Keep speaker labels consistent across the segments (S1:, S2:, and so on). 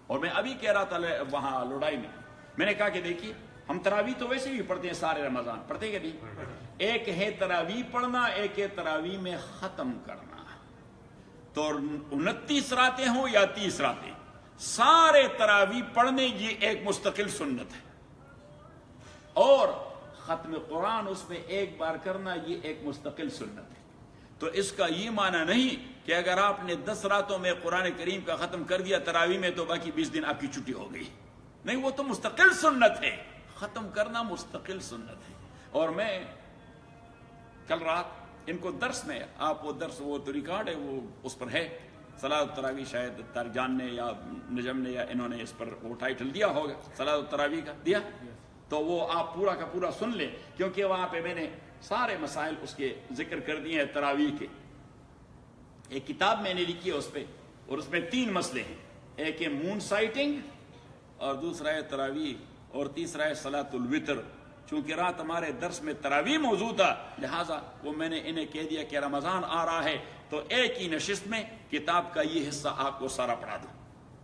S1: اور میں ابھی کہہ رہا تھا وہاں لوڈائی میں نے کہا کہ دیکھیے ہم تراویح تو ویسے بھی پڑھتے ہیں سارے رمضان، پڑھتے کہ نہیں؟ ایک ہے تراویح پڑھنا، ایک ہے تراویح میں ختم کرنا. تو 29 راتیں ہوں یا 30 راتیں، سارے تراویح پڑھنے یہ ایک مستقل سنت ہے، اور ختم قرآن اس میں ایک بار کرنا یہ ایک مستقل سنت ہے. تو اس کا یہ معنی نہیں کہ اگر آپ نے 10 راتوں میں قرآن کریم کا ختم کر دیا تراویح میں تو باقی 20 دن آپ کی چھٹی ہو گئی. نہیں، وہ تو مستقل سنت ہے، ختم کرنا مستقل سنت ہے. اور میں کل رات ان کو درس میں، آپ وہ درس وہ تو ریکارڈ ہے، وہ اس پر ہے صلاۃ التراویح، شاید طارق جان نے یا نجم نے یا انہوں نے اس پر وہ ٹائٹل دیا ہوگا صلاۃ التراویح کا، دیا تو وہ آپ پورا کا پورا سن لیں، کیونکہ وہاں پہ میں نے سارے مسائل اس کے ذکر کر دیے ہیں تراویح کے. ایک کتاب میں نے لکھی ہے اس پہ، اور اس میں 3 مسئلے ہیں، ایک ہے مون سائٹنگ، اور دوسرا ہے تراویح، اور تیسرا ہے صلاۃ الوتر. چونکہ رات ہمارے درس میں تراویح موجود تھا، لہٰذا وہ میں نے انہیں کہہ دیا کہ رمضان آ رہا ہے تو ایک ہی نشست میں کتاب کا یہ حصہ آپ کو سارا پڑھا دوں.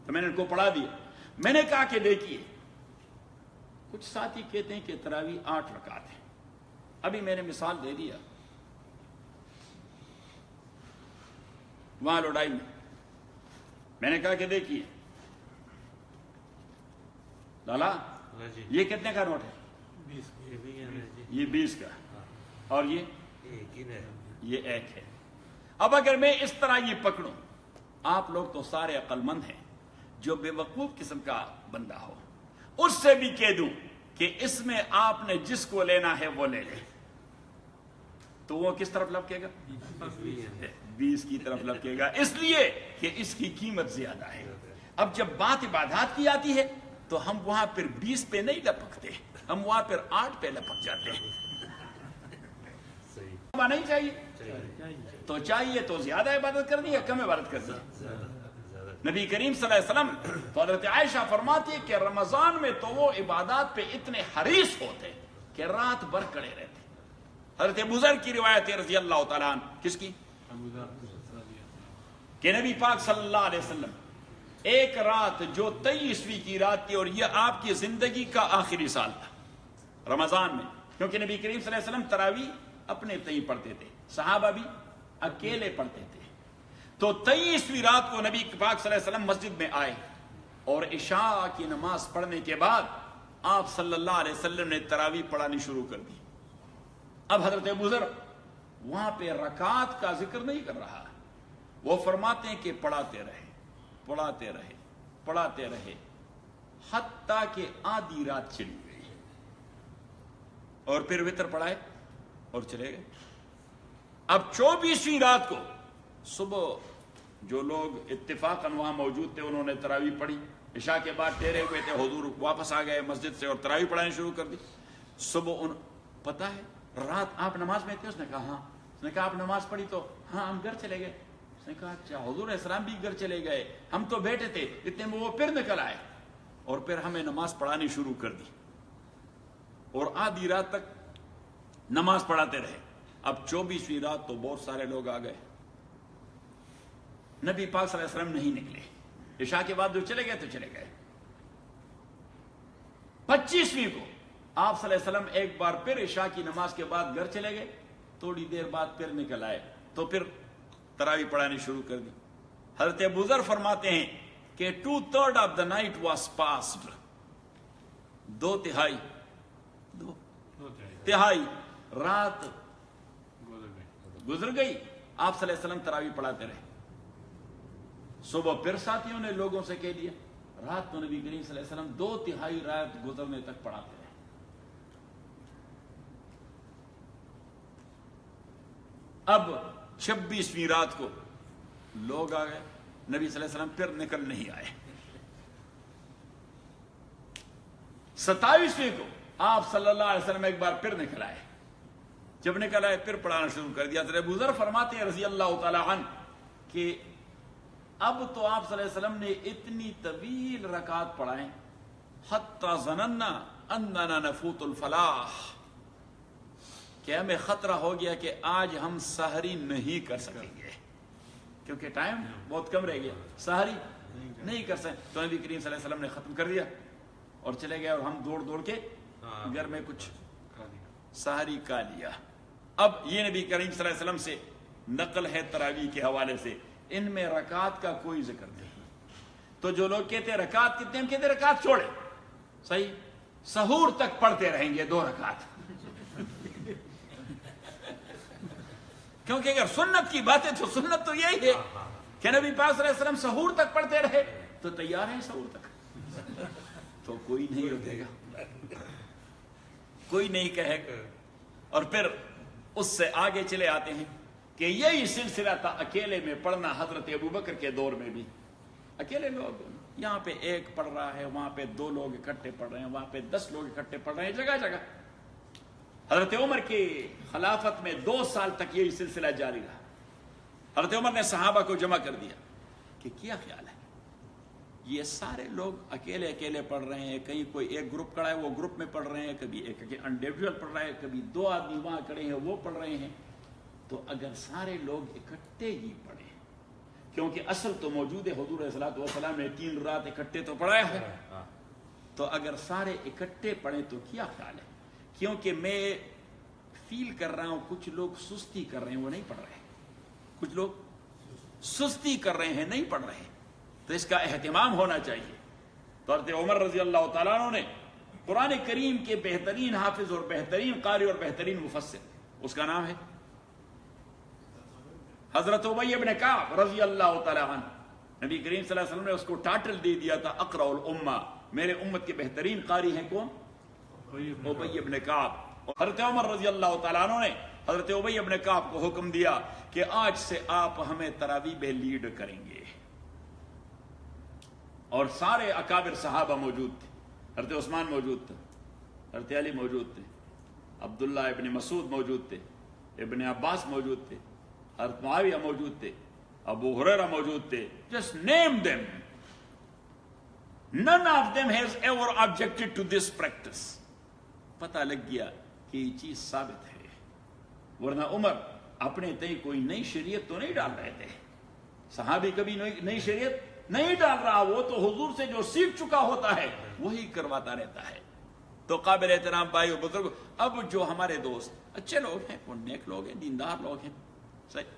S1: تو میں نے ان کو پڑھا دیا. میں نے کہا کہ دیکھیے کچھ ساتھی کہتے ہیں کہ تراویح 8 رکعت ہے. ابھی میں نے مثال دے دیا وہاں لوڈائی میں نے کہا کہ دیکھیے لالا یہ کتنے کا نوٹ ہے؟ یہ 20 کا، اور یہ 1 ہے. اب اگر میں اس طرح یہ پکڑوں، آپ لوگ تو سارے عقل مند ہیں، جو بے وقوف قسم کا بندہ ہو اس سے بھی کہہ دوں کہ اس میں آپ نے جس کو لینا ہے وہ لے لے، تو وہ کس طرف لپکے گا؟ 20 کی طرف لپکے گا، اس لیے کہ اس کی قیمت زیادہ ہے. اب جب بات عبادات کی آتی ہے تو ہم وہاں پھر 20 پہ نہیں لپکتے، ہم وہاں پھر 8 پہ لپک جاتے ہیں. نہیں چاہیے تو چاہیے تو زیادہ عبادت کرنی ہے، کم عبادت کرنی ہے. نبی کریم صلی اللہ علیہ وسلم تو حضرت عائشہ فرماتی ہے کہ رمضان میں تو وہ عبادات پہ اتنے حریص ہوتے کہ رات بھر کڑے رہتے. حضرت ابوذر کی روایت ہے رضی اللہ تعالیٰ عنہ، کس کی؟ کہ نبی پاک صلی اللہ علیہ وسلم ایک رات جو 23ویں کی رات تھی، اور یہ آپ کی زندگی کا آخری سال تھا رمضان میں، کیونکہ نبی کریم صلی اللہ علیہ وسلم تراویح اپنے تئیں پڑھتے تھے، صحابہ بھی اکیلے پڑھتے تھے. تو 23ویں رات کو نبی پاک صلی اللہ علیہ وسلم مسجد میں آئے، اور عشاء کی نماز پڑھنے کے بعد آپ صلی اللہ علیہ وسلم نے تراویح پڑھانی شروع کر دی. اب حضرت ابوذر وہاں پہ رکعات کا ذکر نہیں کر رہا، وہ فرماتے ہیں کہ پڑھاتے رہے پڑھاتے رہے پڑھاتے رہے حتیٰ کہ آدھی رات چلی گئی، اور پھر وتر پڑھائے اور چلے گئے. اب 24ویں رات کو صبح جو لوگ اتفاقاً وہاں موجود تھے انہوں نے تراویح پڑھی، عشاء کے بعد ٹھہرے ہوئے تھے، حضور واپس آ گئے مسجد سے اور تراویح پڑھانی شروع کر دی. صبح پتہ ہے رات آپ نماز میں تھے؟ اس نے کہا ہاں. اس نے کہا آپ نماز پڑھی تو ہاں ہم گھر چلے گئے. اس نے کہا اچھا، حضور علیہ السلام بھی گھر چلے گئے، ہم تو بیٹھے تھے، اتنے میں وہ پھر نکل آئے اور پھر ہمیں نماز پڑھانی شروع کر دی، اور آدھی رات تک نماز پڑھاتے رہے. اب 24ویں رات تو بہت سارے لوگ آ گئے، نبی پاک صلی اللہ علیہ وسلم نہیں نکلے. عشاء کے بعد جو چلے گئے تو چلے گئے. 25ویں کو آپ صلی اللہ علیہ وسلم ایک بار پھر عشاء کی نماز کے بعد گھر چلے گئے، تھوڑی دیر بعد پھر نکل آئے تو پھر تراویح پڑھانی شروع کر دی. حضرت ابوذر فرماتے ہیں کہ 2/3 of the night was passed, 2/3 رات گزر گئی. آپ صلی اللہ علیہ وسلم تراویح پڑھاتے رہے. صبح پھر ساتھیوں نے لوگوں سے کہہ دیا، رات تو نبی کریم صلی اللہ علیہ وسلم 2/3 رات گزرنے تک پڑھاتے رہے. اب 26ویں رات کو لوگ آ گئے، نبی صلی اللہ علیہ وسلم پھر نکل نہیں آئے. 27ویں کو آپ صلی اللہ علیہ وسلم ایک بار پھر نکل آئے. جب نکل آئے پھر پڑھانا شروع کر دیا. حضرت ابوذر فرماتے ہیں رضی اللہ تعالیٰ عنہ کہ اب تو آپ صلی اللہ علیہ وسلم نے اتنی طویل رکعات پڑھائیں حتی ظننا اننا نفوت الفلاح، کہ ہمیں خطرہ ہو گیا کہ آج ہم سحری نہیں کر سکیں گے، کیونکہ ٹائم بہت کم رہ گیا، سحری نہیں کر سکتے. تو نبی کریم صلی اللہ علیہ وسلم نے ختم کر دیا اور چلے گئے, اور ہم دوڑ دوڑ کے گھر میں کچھ سحری کا لیا. اب یہ نبی کریم صلی اللہ علیہ وسلم سے نقل ہے تراویح کے حوالے سے, ان میں رکعت کا کوئی ذکر نہیں. تو جو لوگ کہتے ہیں رکعت کتنے, ہم کہتے ہیں رکعت چھوڑے, صحیح, سحور تک پڑھتے رہیں گے 2 رکعت. کیونکہ اگر سنت کی بات ہے تو سنت تو یہی ہے کہ نبی پاک صلی اللہ علیہ وسلم سحور تک پڑھتے رہے, تو تیار ہیں سحور تک. تو کوئی نہیں روکے گا, کوئی نہیں کہے گا. اور پھر اس سے آگے چلے آتے ہیں کہ یہی سلسلہ تھا اکیلے میں پڑھنا. حضرت ابوبکر کے دور میں بھی اکیلے لوگ, یہاں پہ ایک پڑھ رہا ہے, وہاں پہ 2 لوگ اکٹھے پڑھ رہے ہیں, وہاں پہ 10 لوگ اکٹھے پڑھ رہے ہیں, جگہ جگہ. حضرت عمر کی خلافت میں 2 سال تک یہی سلسلہ جاری رہا. حضرت عمر نے صحابہ کو جمع کر دیا کہ کیا خیال ہے, یہ سارے لوگ اکیلے اکیلے پڑھ رہے ہیں, کہیں کوئی ایک گروپ کھڑا ہے وہ گروپ میں پڑھ رہے ہیں, کبھی ایک انڈیویجول پڑھ رہا ہے, کبھی 2 آدمی وہاں کھڑے ہیں وہ پڑھ رہے ہیں. تو اگر سارے لوگ اکٹھے ہی پڑھیں, کیونکہ اصل تو موجود ہے, حضور علیہ الصلوۃ والسلام نے 3 رات اکٹھے تو پڑھایا ہے, تو اگر سارے اکٹھے پڑھیں تو کیا خیال ہے. کیونکہ میں فیل کر رہا ہوں کچھ لوگ سستی کر رہے ہیں, وہ نہیں پڑھ رہے, کچھ لوگ سستی کر رہے ہیں, نہیں پڑھ رہے, تو اس کا اہتمام ہونا چاہیے. تو حضرت عمر رضی اللہ تعالیٰ عنہ نے قرآن کریم کے بہترین حافظ اور بہترین قاری اور بہترین مفسر, اس کا نام ہے حضرت ابی بن کعب رضی اللہ تعالیٰ عنہ. نبی کریم صلی اللہ علیہ وسلم نے اس کو ٹائٹل دے دیا تھا اقرأ الامہ, میرے امت کے بہترین قاری ہیں کون؟ ابی بن کعب. حضرت عمر رضی اللہ تعالیٰ عنہ نے حضرت ابی بن کعب کو حکم دیا کہ آج سے آپ ہمیں تراویح میں لیڈ کریں گے. اور سارے اکابر صحابہ موجود تھے, حضرت عثمان موجود تھے, حضرت علی موجود تھے, عبداللہ ابن مسعود موجود تھے, ابن عباس موجود تھے, حضرت معاویہ موجود تھے, ابو ہریرہ موجود تھے. Just name them. None of them has ever objected to this practice. پتہ لگ گیا کہ یہ چیز ثابت ہے, ورنہ عمر اپنے تئیں کوئی نئی شریعت تو نہیں ڈال رہے تھے. صحابی کبھی نئی شریعت نہیں ڈال رہا, وہ تو حضور سے جو سیکھ چکا ہوتا ہے وہی کرواتا رہتا ہے. تو قابل احترام بھائی اور بزرگ, اب جو ہمارے دوست اچھے لوگ ہیں, نیک لوگ ہیں, دیندار لوگ ہیں,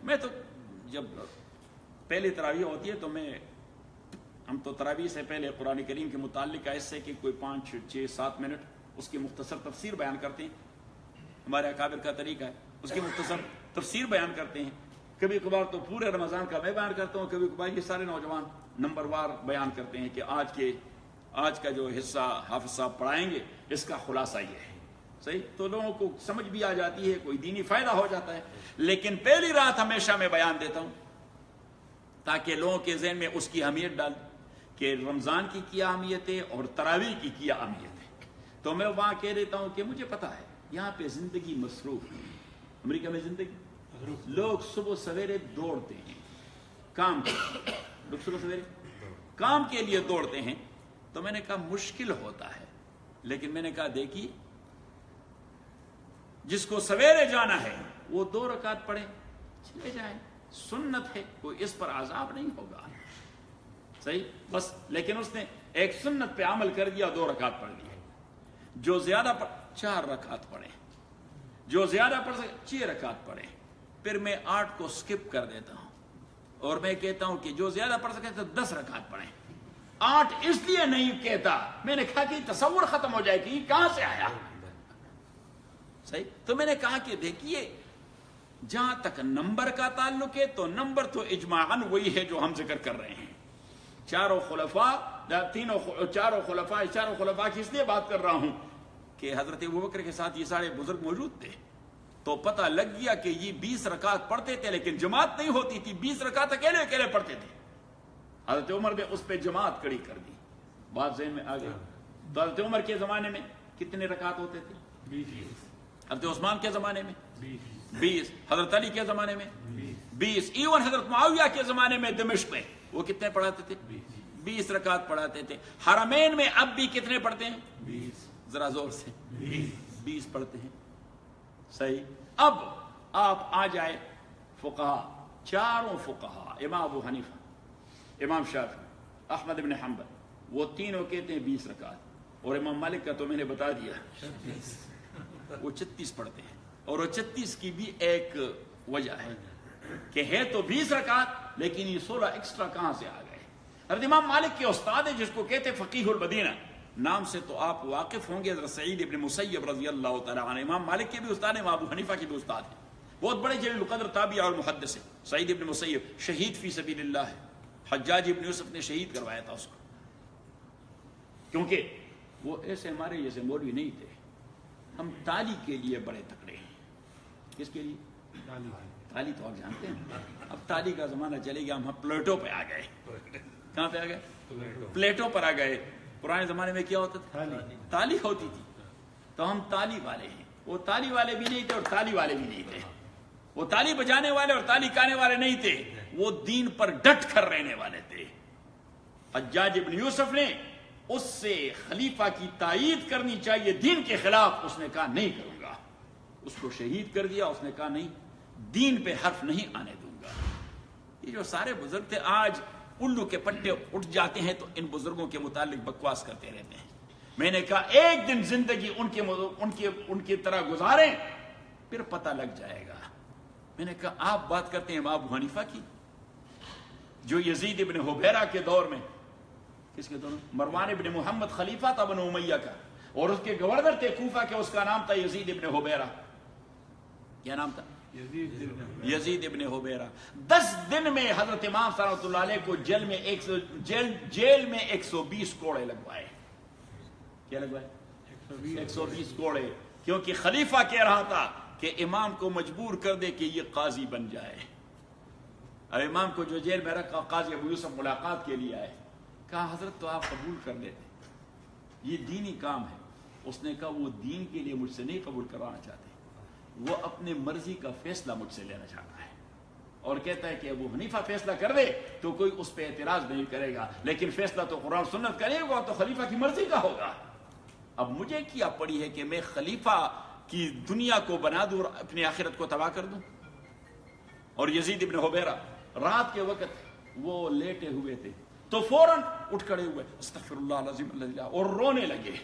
S1: میں تو جب پہلی تراویح ہوتی ہے تو ہم تو تراویح سے پہلے قرآن کریم کے متعلق ایسے کہ کوئی 5, 6, 7 منٹ اس کی مختصر تفسیر بیان کرتے ہیں. ہمارے اکابر کا طریقہ ہے, اس کی مختصر تفسیر بیان کرتے ہیں. کبھی کبھار تو پورے رمضان کا میں بیان کرتا ہوں, کبھی کبھار یہ سارے نوجوان نمبر وار بیان کرتے ہیں کہ آج کا جو حصہ حافظ صاحب پڑھائیں گے اس کا خلاصہ یہ ہے. صحیح, تو لوگوں کو سمجھ بھی آ جاتی ہے, کوئی دینی فائدہ ہو جاتا ہے. لیکن پہلی رات ہمیشہ میں بیان دیتا ہوں تاکہ لوگوں کے ذہن میں اس کی اہمیت ڈال کہ رمضان کی کیا اہمیت ہے اور تراویح کی کیا اہمیت ہے. تو میں وہاں کہہ دیتا ہوں کہ مجھے پتا ہے یہاں پہ زندگی مصروف ہے, امریکہ میں زندگی, لوگ صبح سویرے دوڑتے ہیں کام کے, لوگ صبح سویرے کام کے لیے دوڑتے ہیں. تو میں نے کہا مشکل ہوتا ہے, لیکن میں نے کہا دیکھیے جس کو سویرے جانا ہے وہ 2 رکعت پڑھے چلے جائیں, سنت ہے, کوئی اس پر عذاب نہیں ہوگا. صحیح, بس لیکن اس نے ایک سنت پہ عمل کر دیا, 2 رکعت پڑھ لی. جو زیادہ 4 رکعت پڑھے, جو زیادہ پڑھ سکے 6 رکعت پڑھے. پھر میں 8 کو سکپ کر دیتا ہوں اور میں کہتا ہوں کہ جو زیادہ پڑھ سکے تو 10 رکعت پڑھیں. 8 اس لیے نہیں کہتا, میں نے کہا کہ تصور ختم ہو جائے کہ یہ کہاں سے آیا. صحیح, تو میں نے کہا کہ دیکھیے جہاں تک نمبر کا تعلق ہے تو نمبر تو اجماعاً وہی ہے جو ہم ذکر کر رہے ہیں. چاروں خلفاء کی اس لیے بات کر رہا ہوں کہ حضرت ابوبکر کے ساتھ یہ سارے بزرگ موجود تھے, تو پتہ لگ گیا کہ یہ 20 رکعت پڑھتے تھے لیکن جماعت نہیں ہوتی تھی, 20 رکعت اکیلے اکیلے پڑھتے تھے. حضرت عمر نے اس پہ جماعت کھڑی کر دی. بات ذہن میں آ گئی. تو حضرت عمر کے زمانے میں کتنے رکعت ہوتے تھے؟ 20. حضرت عثمان کے زمانے میں 20. حضرت علی کے زمانے میں 20. ایون حضرت معاویہ کے زمانے میں دمشق میں وہ کتنے پڑھاتے تھے؟ 20 رکعت پڑھاتے تھے. حرمین میں اب بھی کتنے پڑھتے ہیں؟ 20. ذرا زور سے 20 پڑھتے ہیں. صحیح. اب آپ آ جائے فقہا, چاروں فقہا, امام ابو حنیفہ, امام شافعی, احمد بن حنبل، وہ تینوں کہتے ہیں 20 رکعت، اور امام مالک کا تو میں نے بتا دیا وہ 36 پڑھتے ہیں، اور وہ 36 کی بھی ایک وجہ ہے کہ ہے تو 20 رکعت لیکن یہ 16 ایکسٹرا کہاں سے آ گئے۔ حضرت امام مالک کے استاد ہیں جس کو کہتے ہیں فقیہ المدینہ، نام سے تو آپ واقف ہوں گے، حضرت سعید ابن مسیب رضی اللہ تعالیٰ عنہ امام مالک کے بھی استاد ہیں، ابو حنیفہ کے بھی استاد ہیں، بہت بڑے جلیل القدر تابعی اور محدث ہیں۔ سعید ابن مسیب شہید فی سبیل اللہ ہے، حجاج ابن یوسف نے شہید کروایا تھا اس کو، کیونکہ وہ ایسے ہمارے جیسے مولوی نہیں تھے، ہم تالی کے لیے بڑے تکڑے ہیں۔ کس کے لیے؟ تالی تو آپ جانتے ہیں، اب تالی کا زمانہ چلے گیا، ہم پلیٹوں پہ آ گئے۔ کہاں پہ آ گئے؟ پلیٹوں پر آ گئے۔ پرانے زمانے میں کیا ہوتا تھا؟ تالی ہوتی تھی، تو ہم تالی والے ہیں۔ وہ تالی والے بھی نہیں تھے اور تالی والے بھی نہیں تھے، وہ تالی بجانے والے اور تالی کانے والے نہیں تھے، وہ دین پر ڈٹ کر رہنے والے تھے۔ حجاج ابن یوسف نے اس سے خلیفہ کی تائید کرنی چاہیے دین کے خلاف، اس نے کہا نہیں کروں گا، اس کو شہید کر دیا۔ اس نے کہا نہیں، دین پہ حرف نہیں آنے دوں گا۔ یہ جو سارے بزرگ تھے آج الو کے پٹے اٹھ جاتے ہیں تو ان بزرگوں کے متعلق بکواس کرتے رہتے ہیں۔ میں نے کہا ایک دن زندگی ان کی طرح گزاریں پھر پتہ لگ جائے گا۔ میں نے کہا آپ بات کرتے ہیں امام ابو حنیفہ کی، جو یزید ابن حبیرہ کے دور میں، کس کے دور میں؟ مروان ابن محمد خلیفہ تھا بنو امیہ کا، اور اس کے گورنر تھے کوفہ کے، اس کا نام تھا یزید ابن حبیرہ۔ کیا نام تھا؟ یزید ابن حبیرہ۔ 10 دن میں حضرت امام صلی اللہ علیہ کو جیل میں 120 کوڑے لگوائے۔ کیا لگوائے؟ 120 کوڑے، کیونکہ خلیفہ کہہ رہا تھا کہ امام کو مجبور کر دے کہ یہ قاضی بن جائے۔ اور امام کو جو جیل میں رکھا، قاضی ابو یوسف ملاقات کے لیے آئے، کہا حضرت تو آپ قبول کر لیتے، یہ دینی کام ہے۔ اس نے کہا وہ دین کے لیے مجھ سے نہیں قبول کروانا چاہتے، وہ اپنے مرضی کا فیصلہ مجھ سے لینا چاہتا ہے، اور کہتا ہے کہ ابو حنیفہ فیصلہ کر دے تو کوئی اس پہ اعتراض نہیں کرے گا، لیکن فیصلہ تو قرآن سنت کرے گا تو خلیفہ کی مرضی کا ہوگا۔ اب مجھے کیا پڑی ہے کہ میں خلیفہ کی دنیا کو بنا دوں اور اپنی آخرت کو تباہ کر دوں؟ اور یزید ابن حبیرہ رات کے وقت وہ لیٹے ہوئے تھے تو فوراً اٹھ کھڑے ہوئے، استغفر اللہ العظیم اللہ، اور رونے لگے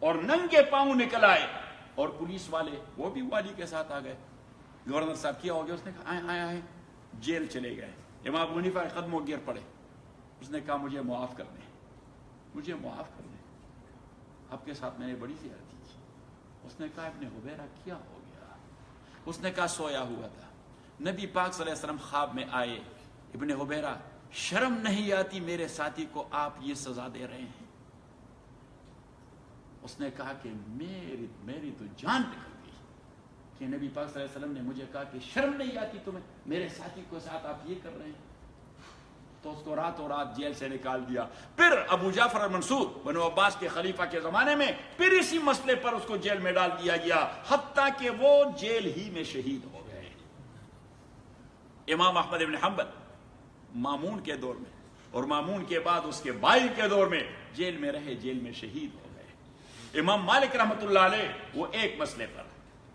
S1: اور ننگے پاؤں نکل آئے، اور پولیس والے وہ بھی والی کے ساتھ آ گئے۔ گورنر صاحب کیا ہو گیا؟ اس نے کہا آئے آئے، جیل چلے گئے۔ امام ابو حنیفہ کے قدموں گر پڑے، اس نے کہا مجھے معاف کر دیں، مجھے معاف کر دیں، آپ کے ساتھ میں نے بڑی زیادتی کی۔ اس نے کہا ابن حبیرہ کیا ہو گیا؟ اس نے کہا سویا ہوا تھا، نبی پاک صلی اللہ علیہ وسلم خواب میں آئے، ابن حبیرہ شرم نہیں آتی میرے ساتھی کو آپ یہ سزا دے رہے ہیں؟ اس نے کہا کہ میری تو جان نکل گئی کہ نبی پاک صلی اللہ علیہ وسلم نے مجھے کہا کہ شرم نہیں آتی تمہیں میرے ساتھی کو ساتھ آپ یہ کر رہے ہیں۔ تو اس کو راتوں رات جیل سے نکال دیا۔ پھر ابو جعفر المنصور بنو عباس کے خلیفہ کے زمانے میں پھر اسی مسئلے پر اس کو جیل میں ڈال دیا گیا، حتیٰ کہ وہ جیل ہی میں شہید ہو گئے۔ امام احمد بن حنبل مامون کے دور میں اور مامون کے بعد اس کے بھائی کے دور میں جیل میں رہے، جیل میں شہید ہو گئے۔ امام مالک رحمۃ اللہ علیہ وہ ایک مسئلے پر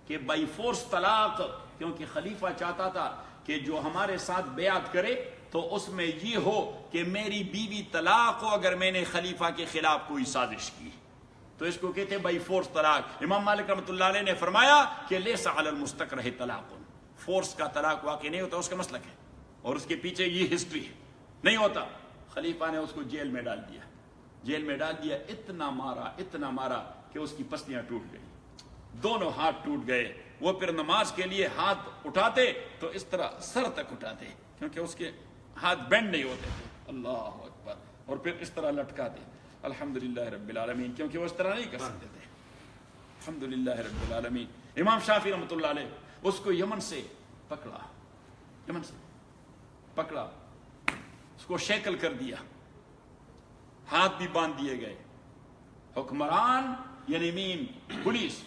S1: کہ بائی فورس طلاق، کیونکہ خلیفہ چاہتا تھا کہ جو ہمارے ساتھ بیعت کرے تو اس میں یہ ہو کہ میری بیوی طلاق ہو اگر میں نے خلیفہ کے خلاف کوئی سازش کی، تو اس کو کہتے ہیں بائی فورس طلاق۔ امام مالک رحمۃ اللہ علیہ نے فرمایا کہ لیس علی المستکرہ طلاق، فورس کا طلاق واقع نہیں ہوتا، اس کا مسلک ہے اور اس کے پیچھے یہ ہسٹری ہے، نہیں ہوتا۔ خلیفہ نے اس کو جیل میں ڈال دیا، جیل میں ڈال دیا، اتنا مارا کہ اس کی پسلیاں ٹوٹ گئی، دونوں ہاتھ ٹوٹ گئے۔ وہ پھر نماز کے لیے ہاتھ اٹھاتے تو اس طرح سر تک اٹھاتے کیونکہ اس کے ہاتھ بینڈ نہیں ہوتے تھے، اللہ اکبر، اور پھر اس طرح لٹکاتے، الحمدللہ رب العالمین، کیونکہ وہ اس طرح نہیں کر سکتے تھے، الحمدللہ رب العالمین۔ امام شافعی رحمۃ اللہ علیہ اس کو یمن سے پکڑا، اس کو شیکل کر دیا، ہاتھ بھی باندھ دیے گئے۔ حکمران یعنی مین پولیس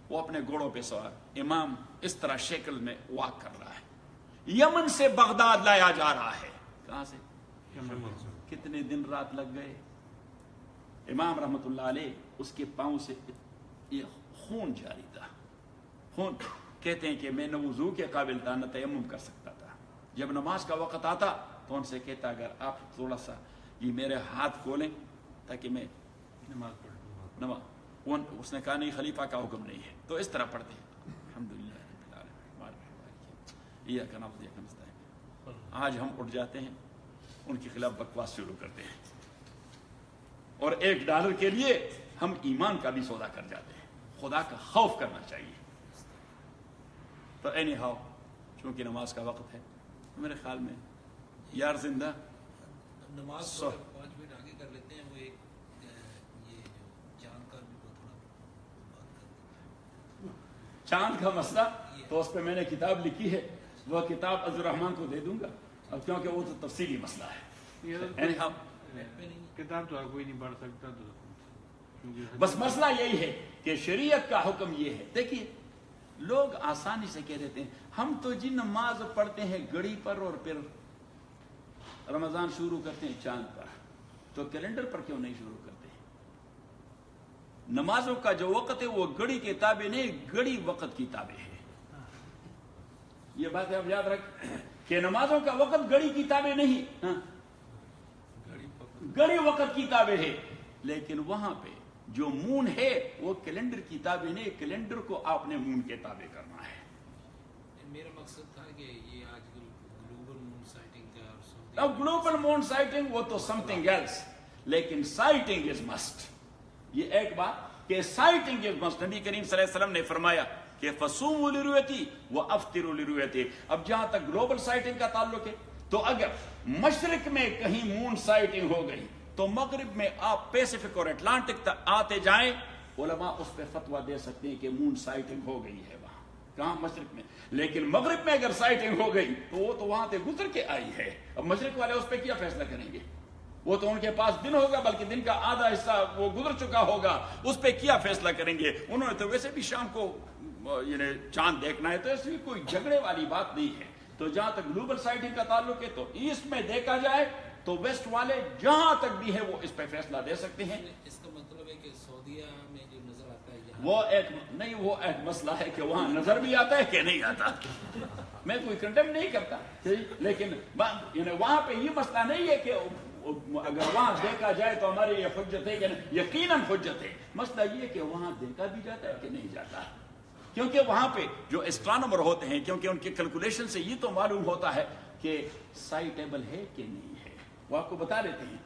S1: وہ اپنے گھوڑوں پہ سوار، امام اس طرح شیکل میں واک کر رہا ہے، یمن سے بغداد لایا جا رہا ہے۔ کہاں سے؟ کتنے دن رات لگ گئے۔ امام رحمت اللہ علیہ اس کے پاؤں سے یہ خون جاری تھا، خون کہتے ہیں کہ میں نہ وضو کے قابل تھا نہ تیمم کر سکتا تھا۔ جب نماز کا وقت آتا تو ان سے کہتا اگر آپ تھوڑا سا یہ میرے ہاتھ کھولیں تاکہ میں
S2: نماز پڑھ
S1: نماز. اس نے کہا نہیں خلیفہ کا حکم نہیں ہے. تو اس طرح پڑھتے ہیں الحمدللہ رب العالمین ایاک نعبد و ایاک نستعین. آج ہم اٹھ جاتے ہیں ان کے خلاف بکواس شروع کرتے ہیں اور $1 کے لیے ہم ایمان کا بھی سودا کر جاتے ہیں. خدا کا خوف کرنا چاہیے. تو اینی ہاؤ چونکہ نماز کا وقت ہے میرے خیال میں یار زندہ
S3: نماز 5 منٹ آگے کر لیتے ہیں. وہ ایک یہ چاند کا بھی تھوڑا بات کرتے ہیں.
S1: چاند کا مسئلہ تو اس پہ میں نے کتاب لکھی ہے. وہ کتاب عبد الرحمان کو دے دوں گا اب کیونکہ وہ تو تفصیلی مسئلہ ہے.
S2: کتاب تو کوئی نہیں پڑھ سکتا تو
S1: بس مسئلہ یہی ہے کہ شریعت کا حکم یہ ہے. دیکھیے لوگ آسانی سے کہہ دیتے ہیں ہم تو جی نماز پڑھتے ہیں گھڑی پر اور پھر رمضان شروع کرتے ہیں چاند پر. تو کیلنڈر پر کیوں نہیں شروع کرتے ہیں؟ نمازوں کا جو وقت ہے وہ گھڑی کے تابع نہیں, گھڑی وقت کی تابع ہے. یہ بات آپ یاد رکھیں کہ نمازوں کا وقت گھڑی کی تابع نہیں, گھڑی وقت کی تابع ہے. لیکن وہاں پہ جو مون ہے وہ کیلنڈر کی تابع نہیں, کیلنڈر کو آپ نے مون کے تابع کرنا ہے.
S3: میرا مقصد تھا کہ یہ آج کل گلوبل مون سائٹنگ کا
S1: اب گلوبل مون سائٹنگ وہ تو سم تھنگ ایلس, لیکن سائٹنگ از مسٹ. یہ ایک بات کہ سائٹنگ از مسٹ. نبی کریم صلی اللہ علیہ وسلم نے فرمایا کہ فصوموا لرؤیتی وافطروا لرؤیتی. اب جہاں تک گلوبل سائٹنگ کا تعلق ہے تو اگر مشرق میں کہیں مون سائٹنگ ہو گئی تو مغرب میں آپ پیسفک اور اٹلانٹک تک آتے جائیں, علماء اس پہ فتویٰ دے سکتے ہیں کہ مون سائٹنگ ہو گئی ہے وہاں. کہاں؟ مشرق میں. لیکن مغرب میں اگر سائٹنگ ہو گئی تو وہ تو وہاں سے گزر کے آئی ہے. اب مشرق والے اس پہ کیا فیصلہ کریں گے؟ وہ تو ان کے پاس دن ہوگا, بلکہ دن کا آدھا حصہ وہ گزر چکا ہوگا, اس پہ کیا فیصلہ کریں گے؟ انہوں نے تو ویسے بھی شام کو یعنی چاند دیکھنا ہے, تو اس لیے کوئی جھگڑے والی بات نہیں ہے. تو جہاں تک گلوبل سائٹنگ کا تعلق ہے تو ایسٹ میں دیکھا جائے تو ویسٹ والے جہاں تک بھی ہے وہ اس پہ فیصلہ دے سکتے ہیں.
S3: اس کا مطلب ہے کہ سعودیہ میں جو نظر آتا ہے
S1: وہ ایک نہیں, وہ ایک مسئلہ ہے کہ وہاں نظر بھی آتا ہے کہ نہیں آتا. میں کوئی کنڈیم نہیں کرتا, لیکن وہاں پہ یہ مسئلہ نہیں ہے کہ اگر وہاں دیکھا جائے تو ہماری یہ حجت ہے کہ یقیناً حجت ہے. مسئلہ یہ کہ وہاں دیکھا بھی جاتا ہے کہ نہیں جاتا, کیونکہ وہاں پہ جو اسٹرانومر ہوتے ہیں, کیونکہ ان کے کیلکولیشن سے یہ تو معلوم ہوتا ہے کہ سائٹیبل ہے کہ نہیں ہے. وہ آپ کو بتا دیتے ہیں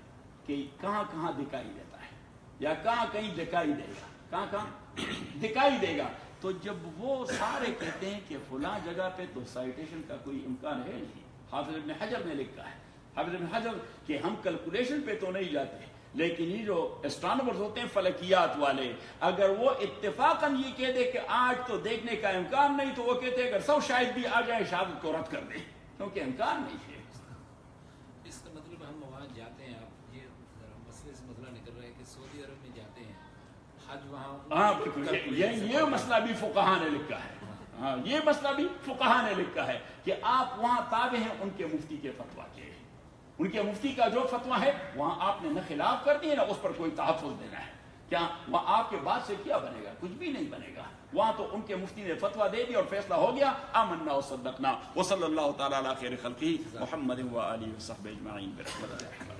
S1: کہ کہاں کہاں دکھائی دیتا ہے یا کہاں کہیں دکھائی دے گا, کہاں کہاں دکھائی دے گا. تو جب وہ سارے کہتے ہیں کہ فلاں جگہ پہ تو سائٹیشن کا کوئی امکان ہے نہیں. حافظ ابن حجر نے لکھا ہے, حافظ ابن حجر کہ ہم کیلکولیشن پہ تو نہیں جاتے, لیکن یہ جو اسٹرانومرز ہوتے ہیں فلکیات والے, اگر وہ اتفاقاً یہ کہہ دے کہ آج تو دیکھنے کا امکان نہیں, تو وہ کہتے ہیں اگر 100 شاہد بھی آ جائیں شہادت کو رد کر دیں, کیونکہ امکان نہیں ہے.
S3: اس کا مطلب ہم وہاں جاتے ہیں, آپ یہ مسئلے سے مسئلہ نکل رہا ہے کہ سعودی عرب میں جاتے ہیں حج وہاں.
S1: ہاں بالکل, یہ مسئلہ بھی فقہا نے لکھا ہے. ہاں یہ مسئلہ بھی فقہا نے لکھا ہے کہ آپ وہاں تابع ہیں ان کے مفتی کے فتویٰ کے. ان کے مفتی کا جو فتویٰ ہے وہاں آپ نے نہ خلاف کر دی ہے نہ اس پر کوئی تحفظ دینا ہے. کیا وہاں آپ کے بعد سے کیا بنے گا؟ کچھ بھی نہیں بنے گا. وہاں تو ان کے مفتی نے فتویٰ دے دی اور فیصلہ ہو گیا. آمنا وصدقنا وصلی اللہ تعالی علی خیر خلقہ محمد و آلہ وصحبہ اجمعین برحمتہ.